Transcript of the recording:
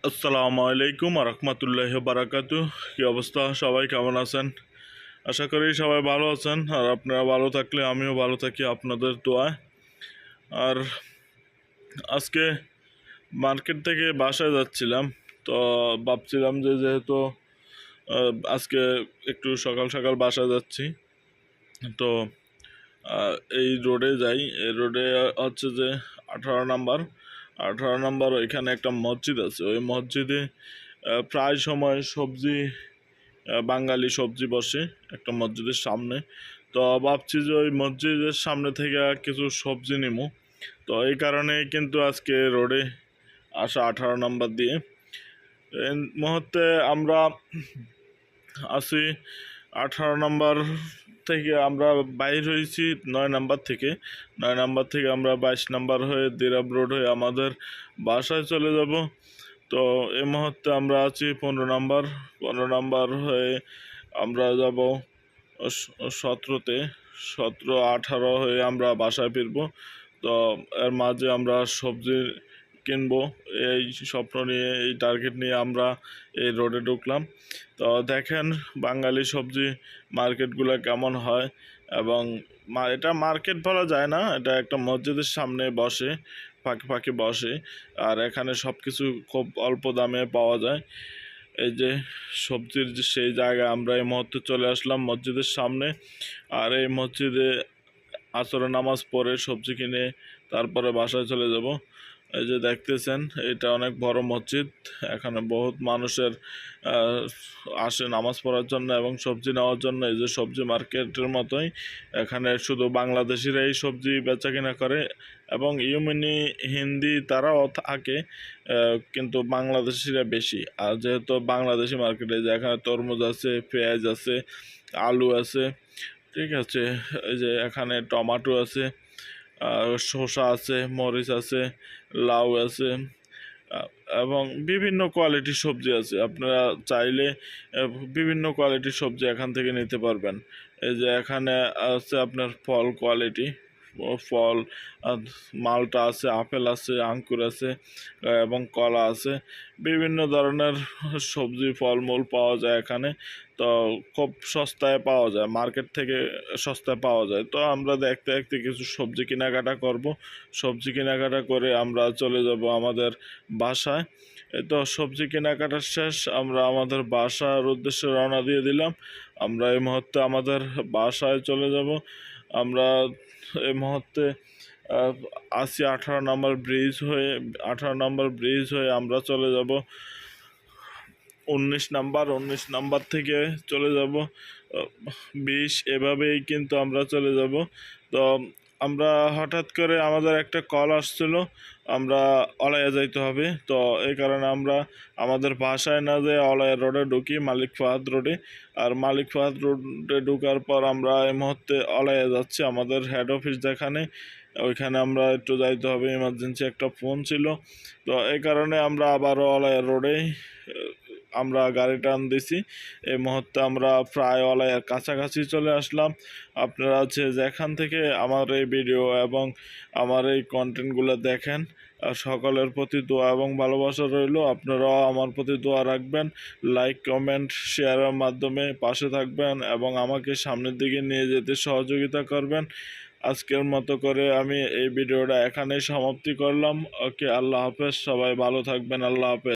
আসসালামু আলাইকুম রহমতুল্লাহ বারাকাতু। কি অবস্থা, সবাই কেমন আছেন? আশা করি সবাই ভালো আছেন, আর আপনারা ভালো থাকলে আমিও ভালো থাকি আপনাদের দোয়ায়। আর আজকে মার্কেট থেকে বাসায় যাচ্ছিলাম, তো ভাবছিলাম যে যেহেতু আজকে একটু সকাল সকাল বাসায় যাচ্ছি, তো এই রোডে যাই। এই রোডে হচ্ছে যে 18 নম্বর ওইখানে একটা মসজিদ আছে। ওই মসজিদে প্রায় সময় সবজি, বাঙালি সবজি বসে একটা মসজিদের সামনে। তো ভাবছি যে ওই মসজিদের সামনে থেকে কিছু সবজি নিমু। তো এই কারণে কিন্তু আজকে রোডে আসা 18 নম্বর দিয়ে। এই মুহূর্তে আমরা আছি 18 নম্বর থেকে, আমরা বাইর হয়েছি 9 নম্বর থেকে। 9 নম্বর থেকে আমরা 22 নম্বর হয়ে দিরাব রোড হয়ে আমাদের বাসায় চলে যাব। তো এই মুহূর্তে আমরা আছি 15 নম্বর। 15 নম্বর হয়ে আমরা যাব 17তে, 17, 18 হয়ে আমরা বাসায় ফিরবো। তো এর মাঝে আমরা সবজি কিনবো, এই স্বপ্ন নিয়ে, এই টার্গেট নিয়ে আমরা এই রোডে ঢুকলাম। তো দেখেন বাঙালি সবজি মার্কেটগুলো কেমন হয়। এবং এটা মার্কেট বলা যায় না, এটা একটা মসজিদের সামনে বসে, ফাঁকে ফাঁকে বসে। আর এখানে সব কিছু খুব অল্প দামে পাওয়া যায়। এই যে সবজির যে সেই জায়গায় আমরা এই মুহূর্তে চলে আসলাম, মসজিদের সামনে। আর এই মসজিদে আসরের নামাজ পড়ে সবজি কিনে তারপরে বাসায় চলে যাব। এই যে দেখতেছেন, এটা অনেক বড় মসজিদ। এখানে বহুত মানুষের আসে নামাজ পড়ার জন্য এবং সবজি নেওয়ার জন্য। এই যে সবজি মার্কেটের মতোই, এখানে শুধু বাংলাদেশিরাই সবজি বেচা কিনা করে, এবং ইউমিনি হিন্দি তারাও থাকে, কিন্তু বাংলাদেশিরা বেশি। আর যেহেতু বাংলাদেশি মার্কেটে, যে এখানে তরমুজ আছে, পেঁয়াজ আছে, আলু আছে, ঠিক আছে, এই যে এখানে টমেটো আছে, শসা আছে, মরিচ আছে, লাউ আছে, এবং বিভিন্ন কোয়ালিটির সবজি আছে। আপনারা চাইলে বিভিন্ন কোয়ালিটির সবজি এখান থেকে নিতে পারবেন। এই যে এখানে আছে আপনার ফল কোয়ালিটি, ফল, মালটা আছে, আপেল আছে, আঙ্কুর আছে, এবং কলা আছে। বিভিন্ন ধরনের সবজি ফলমূল পাওয়া যায় এখানে। তো খুব সস্তায় পাওয়া যায়, মার্কেট থেকে সস্তায় পাওয়া যায়। তো আমরা দেখতে দেখতে কিছু সবজি কেনাকাটা করব। সবজি কেনাকাটা করে আমরা চলে যাব আমাদের বাসায়। এই তো সবজি কেনাকাটার শেষ, আমরা আমাদের বাসার উদ্দেশ্যে রওনা দিয়ে দিলাম। আমরা এই মুহূর্তে আমাদের বাসায় চলে যাব। আমরা এই মুহূর্তে আছি 18 নম্বর ব্রিজ হয়ে। 18 নম্বর ব্রিজ হয়ে আমরা চলে যাব 19 নম্বর। 19 নম্বর থেকে চলে যাব 20, এভাবেই কিন্তু আমরা চলে যাব। তো আমরা হঠাৎ করে আমাদের একটা কল আসছিল, আমরা অলাইয়া যাইতে হবে। তো এই কারণে আমরা আমাদের বাসায় না যেয়ে অলাইয়া রোডে ঢুকি, মালিক ফাহাদ রোডে। আর মালিক ফাহাদ রোডে ঢুকার পর আমরা এই মুহূর্তে অলাইয়া যাচ্ছি আমাদের হেড অফিস যেখানে, ওইখানে আমরা একটু যাইতে হবে, ইমার্জেন্সি একটা ফোন ছিল। তো এই কারণে আমরা আবারও অলাইয়া রোডে আমরা গাড়ি টান দিছি। এই মুহূর্তে আমরা প্রায় অলাইয়ার কাছাকাছি চলে আসলাম। আপনারা যেখান থেকে আমার এই ভিডিও এবং আমার এই কন্টেন্টগুলো দেখেন, সকলের প্রতি দোয়া এবং ভালোবাসা রইল। আপনারাও আমার প্রতি দোয়া রাখবেন, লাইক কমেন্ট শেয়ারের মাধ্যমে পাশে থাকবেন এবং আমাকে সামনের দিকে নিয়ে যেতে সহযোগিতা করবেন। আজকের মতো করে আমি এই ভিডিওটা এখানেই সমাপ্তি করলাম। ওকে, আল্লাহ হাফেজ, সবাই ভালো থাকবেন, আল্লাহ হাফেজ।